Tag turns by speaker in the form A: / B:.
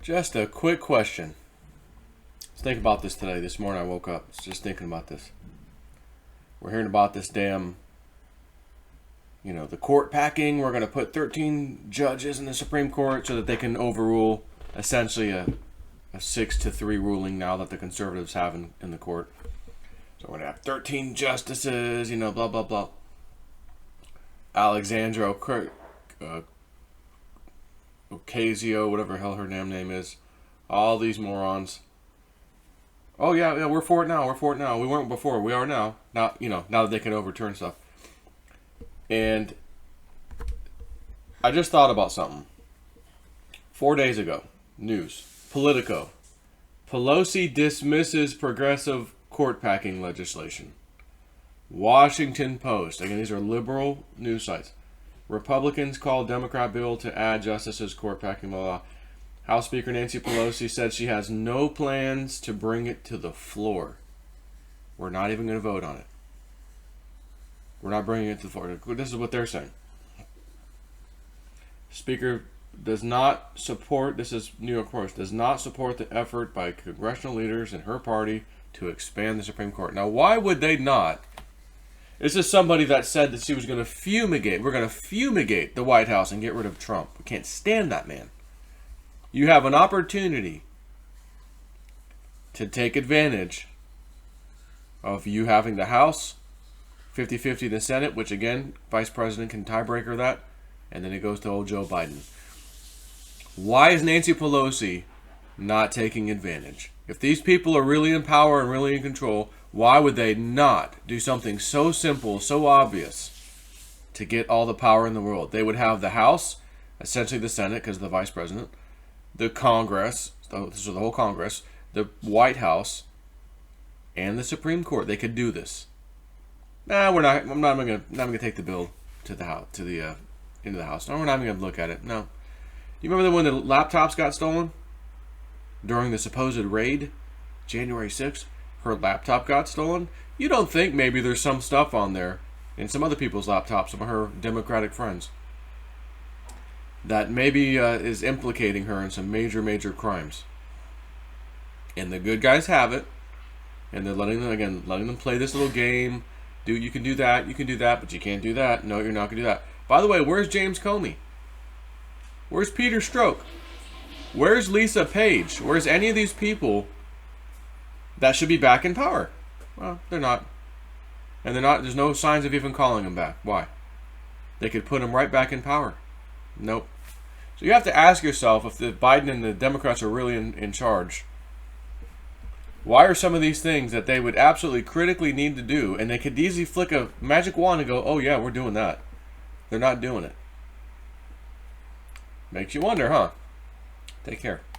A: Just a quick question. I was thinking about this today. This morning I woke up just thinking about this. We're hearing about this damn, the court packing. We're going to put 13 judges in the Supreme Court so that they can overrule essentially a 6-3 ruling now that the conservatives have in the court. So we're going to have 13 justices, blah, blah, blah. Alexandra Ocasio, whatever the hell her damn name is. All these morons. Oh yeah, we're for it now. We're for it now. We weren't before. We are now. Now that they can overturn stuff. And I just thought about something. 4 days ago, news, Politico. Pelosi dismisses progressive court packing legislation. Washington Post. Again, these are liberal news sites. Republicans call Democrat bill to add justices court packing law. House Speaker Nancy Pelosi said she has no plans to bring it to the floor. We're not even going to vote on it. We're not bringing it to the floor. This is what they're saying. Speaker does not support, this is New York Post, does not support the effort by congressional leaders in her party to expand the Supreme Court. Now, why would they not? This is somebody that said that she was going to fumigate. We're going to fumigate the White House and get rid of Trump. We can't stand that man. You have an opportunity to take advantage of you having the House, 50-50 in the Senate, which again, Vice President can tiebreaker that, and then it goes to old Joe Biden. Why is Nancy Pelosi not taking advantage? If these people are really in power and really in control, why would they not do something so simple, so obvious, to get all the power in the world? They would have the House, essentially the Senate, because of the Vice President, the Congress, so the whole Congress, the White House, and the Supreme Court. They could do this. Nah, we're not. I'm not even gonna take the bill to the House, into the House. No, we're not even gonna look at it. No. Do you remember when the laptops got stolen during the supposed raid, January 6th? Her laptop got stolen. You don't think maybe there's some stuff on there in some other people's laptops, some of her Democratic friends, that maybe is implicating her in some major crimes. And the good guys have it, and they're letting them play this little game. You can do that, but you can't do that. No, you're not going to do that. By the way, where's James Comey? Where's Peter Strzok? Where's Lisa Page? Where's any of these people that should be back in power? Well, they're not. And they're not. There's no signs of even calling them back. Why? They could put them right back in power. Nope. So you have to ask yourself, if the Biden and the Democrats are really in charge, why are some of these things that they would absolutely critically need to do, and they could easily flick a magic wand and go, oh yeah, we're doing that. They're not doing it. Makes you wonder, huh? Take care.